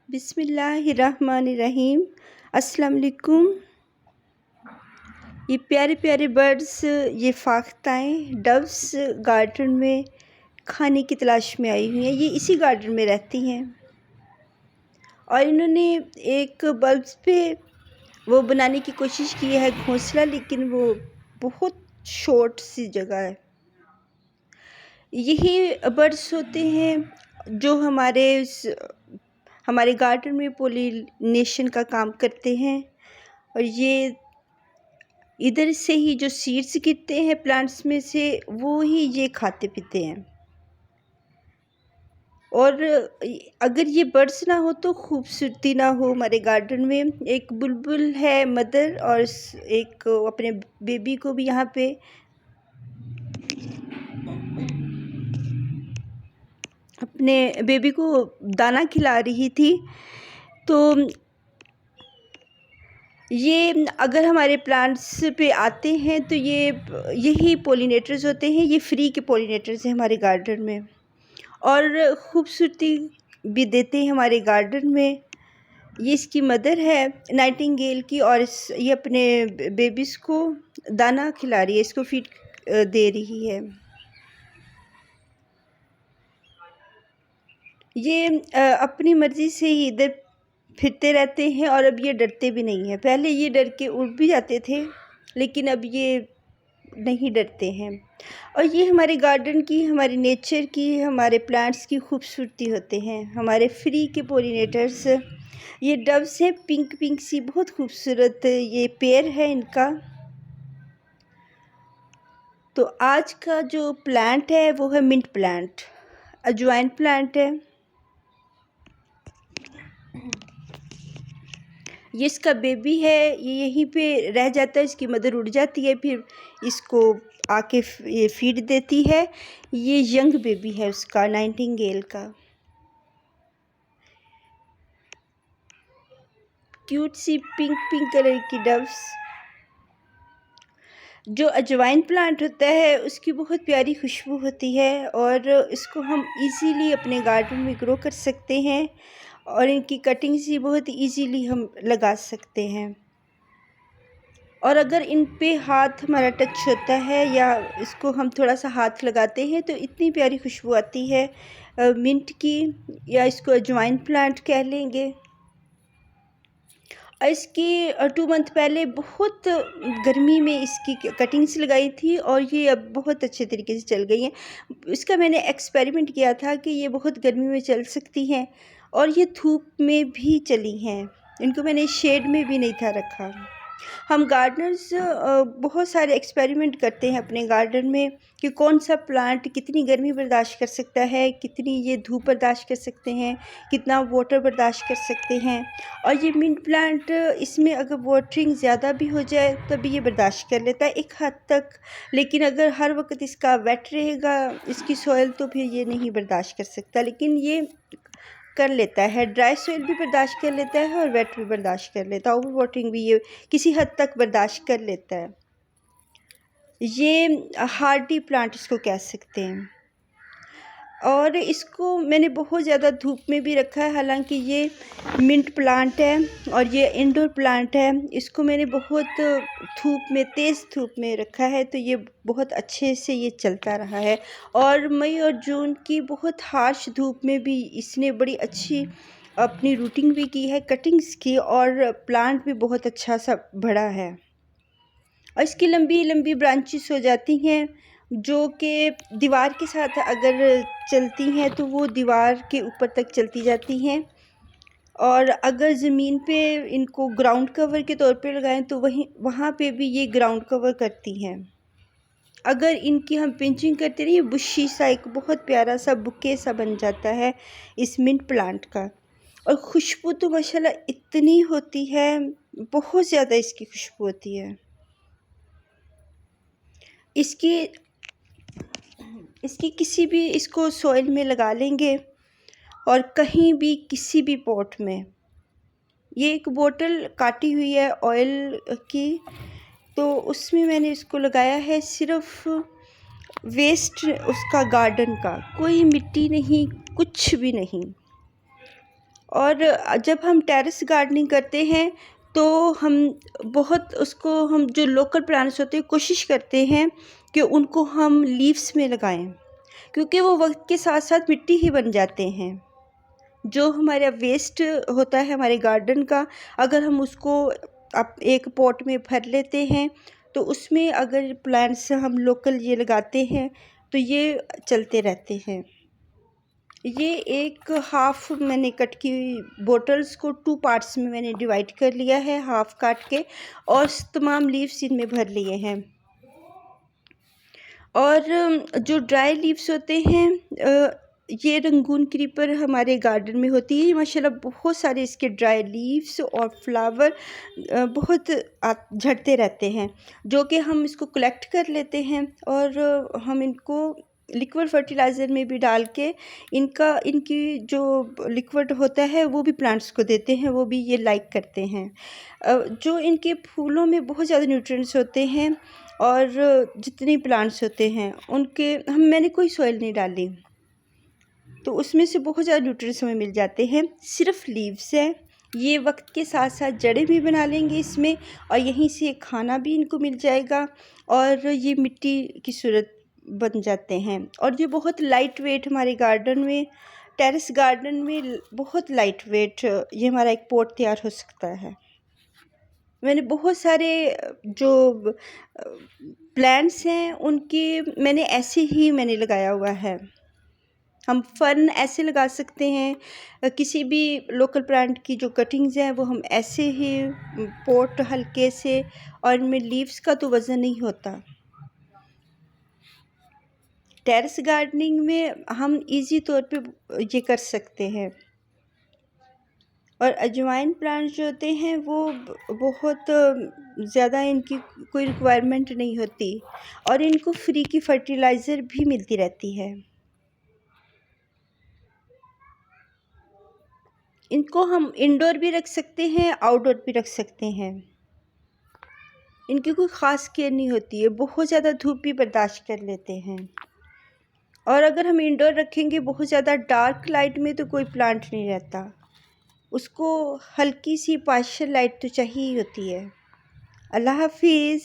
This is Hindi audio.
बिस्मिल्लाहिर्रहमानिर्रहीम। अस्सलाम वालेकुम। ये प्यारे प्यारे बर्ड्स, ये फाख्ताएँ डव्स गार्डन में खाने की तलाश में आई हुई हैं। ये इसी गार्डन में रहती हैं और इन्होंने एक बल्ब पे वो बनाने की कोशिश की है घोंसला, लेकिन वो बहुत शॉर्ट सी जगह है। यही बर्ड्स होते हैं जो हमारे गार्डन में पोलिनेशन का काम करते हैं और ये इधर से ही जो सीड्स गिरते हैं प्लांट्स में से वो ही ये खाते पीते हैं। और अगर ये बर्ड्स ना हो तो खूबसूरती ना हो हमारे गार्डन में। एक बुलबुल है मदर और एक अपने बेबी को भी यहाँ पे अपने बेबी को दाना खिला रही थी। तो ये अगर हमारे प्लांट्स पे आते हैं तो यही पोलिनेटर्स होते हैं। ये फ्री के पोलिनेटर्स हैं हमारे गार्डन में और ख़ूबसूरती भी देते हैं हमारे गार्डन में। ये इसकी मदर है नाइटिंगेल की और ये अपने बेबीज़ को दाना खिला रही है, इसको फीड दे रही है। ये अपनी मर्ज़ी से ही इधर फिरते रहते हैं और अब ये डरते भी नहीं हैं। पहले ये डर के उड़ भी जाते थे, लेकिन अब ये नहीं डरते हैं। और ये हमारे गार्डन की, हमारे नेचर की, हमारे प्लांट्स की खूबसूरती होते हैं, हमारे फ्री के पोलिनेटर्स। ये डव्स हैं पिंक पिंक सी, बहुत खूबसूरत ये पेयर है इनका। तो आज का जो प्लांट है वो है मिंट प्लांट, अजवाइन प्लांट है। ये इसका बेबी है, ये यहीं पे रह जाता है, इसकी मदर उड़ जाती है, फिर इसको आके ये फीड देती है। ये यंग बेबी है उसका, नाइटिंगेल का। क्यूट सी पिंक पिंक कलर की डव्स। जो अजवाइन प्लांट होता है उसकी बहुत प्यारी खुशबू होती है और इसको हम इजीली अपने गार्डन में ग्रो कर सकते हैं और इनकी कटिंग्स ही बहुत इजीली हम लगा सकते हैं। और अगर इन पे हाथ हमारा टच होता है या इसको हम थोड़ा सा हाथ लगाते हैं तो इतनी प्यारी खुशबू आती है मिंट की, या इसको अजवाइन प्लांट कह लेंगे। इसकी 2 मंथ पहले बहुत गर्मी में इसकी कटिंग्स लगाई थी और ये अब बहुत अच्छे तरीके से चल गई हैं। इसका मैंने एक्सपेरिमेंट किया था कि ये बहुत गर्मी में चल सकती हैं और ये धूप में भी चली हैं। इनको मैंने शेड में भी नहीं था रखा। हम गार्डनर्स बहुत सारे एक्सपेरिमेंट करते हैं अपने गार्डन में कि कौन सा प्लांट कितनी गर्मी बर्दाश्त कर सकता है, कितनी ये धूप बर्दाश्त कर सकते हैं, कितना वाटर बर्दाश्त कर सकते हैं। और ये मिंट प्लांट, इसमें अगर वाटरिंग ज़्यादा भी हो जाए तभी ये बर्दाश्त कर लेता है एक हद तक, लेकिन अगर हर वक्त इसका वेट रहेगा इसकी सॉइल तो फिर ये नहीं बर्दाश्त कर सकता। लेकिन ये कर लेता है, ड्राई सॉइल भी बर्दाश्त कर लेता है और वेट भी बर्दाश्त कर लेता है, ओवर वाटरिंग भी ये किसी हद तक बर्दाश्त कर लेता है। ये हार्डी प्लांट इसको कह सकते हैं और इसको मैंने बहुत ज़्यादा धूप में भी रखा है। हालांकि ये मिंट प्लांट है और ये इंडोर प्लांट है, इसको मैंने बहुत धूप में, तेज़ धूप में रखा है तो ये बहुत अच्छे से ये चलता रहा है। और मई और जून की बहुत हार्श धूप में भी इसने बड़ी अच्छी अपनी रूटिंग भी की है, कटिंग्स की, और प्लांट भी बहुत अच्छा सा बढ़ा है। और इसकी लंबी लंबी ब्रांचेस हो जाती हैं जो कि दीवार के साथ अगर चलती हैं तो वो दीवार के ऊपर तक चलती जाती हैं। और अगर ज़मीन पे इनको ग्राउंड कवर के तौर पे लगाएं तो वहाँ पे भी ये ग्राउंड कवर करती हैं। अगर इनकी हम पिंचिंग करते रहिए, बुशी सा एक बहुत प्यारा सा बुके सा बन जाता है इस मिंट प्लांट का। और खुशबू तो माशाल्लाह इतनी होती है, बहुत ज़्यादा इसकी खुशबू होती है। इसकी किसी भी, इसको सॉइल में लगा लेंगे और कहीं भी किसी भी पॉट में। ये एक बोतल काटी हुई है ऑयल की, तो उसमें मैंने इसको लगाया है। सिर्फ वेस्ट उसका गार्डन का, कोई मिट्टी नहीं, कुछ भी नहीं। और जब हम टेरेस गार्डनिंग करते हैं तो हम जो लोकल प्लांट्स होते हैं कोशिश करते हैं कि उनको हम लीव्स में लगाएं, क्योंकि वो वक्त के साथ साथ मिट्टी ही बन जाते हैं। जो हमारा वेस्ट होता है हमारे गार्डन का, अगर हम उसको एक पॉट में भर लेते हैं तो उसमें अगर प्लांट्स हम लोकल ये लगाते हैं तो ये चलते रहते हैं। ये एक हाफ़ मैंने कट की बोटल्स को 2 पार्ट्स में मैंने डिवाइड कर लिया है, हाफ़ काट के, और तमाम लीव्स इनमें भर लिए हैं। और जो ड्राई लीव्स होते हैं ये रंगून क्रीपर हमारे गार्डन में होती है माशाल्लाह। बहुत सारे इसके ड्राई लीव्स और फ्लावर बहुत झड़ते रहते हैं, जो कि हम इसको कलेक्ट कर लेते हैं और हम इनको लिक्विड फर्टिलाइज़र में भी डाल के इनकी जो लिक्विड होता है वो भी प्लांट्स को देते हैं, वो भी ये लाइक करते हैं। जो इनके फूलों में बहुत ज़्यादा न्यूट्रिएंट्स होते हैं और जितने प्लांट्स होते हैं मैंने कोई सॉइल नहीं डाली, तो उसमें से बहुत ज़्यादा न्यूट्रिएंट्स हमें मिल जाते हैं। सिर्फ लीव्स हैं, ये वक्त के साथ साथ जड़ें भी बना लेंगे इसमें, और यहीं से खाना भी इनको मिल जाएगा और ये मिट्टी की सूरत बन जाते हैं। और ये बहुत लाइट वेट हमारे गार्डन में, टेरेस गार्डन में बहुत लाइट वेट ये हमारा एक पॉट तैयार हो सकता है। मैंने बहुत सारे जो प्लांट्स हैं मैंने ऐसे ही लगाया हुआ है। हम फर्न ऐसे लगा सकते हैं, किसी भी लोकल प्लांट की जो कटिंग्स हैं वो हम ऐसे ही पॉट हल्के से, और इनमें लीव्स का तो वज़न नहीं होता। टेरेस गार्डनिंग में हम इजी तौर पे ये कर सकते हैं। और अजवाइन प्लांट्स जो होते हैं वो बहुत ज़्यादा इनकी कोई रिक्वायरमेंट नहीं होती, और इनको फ्री की फर्टिलाइज़र भी मिलती रहती है। इनको हम इंडोर भी रख सकते हैं, आउटडोर भी रख सकते हैं। इनकी कोई ख़ास केयर नहीं होती है, बहुत ज़्यादा धूप भी बर्दाश्त कर लेते हैं। और अगर हम इंडोर रखेंगे बहुत ज़्यादा डार्क लाइट में तो कोई प्लांट नहीं रहता, उसको हल्की सी पार्शियल लाइट तो चाहिए ही होती है। अल्लाह हाफिज़।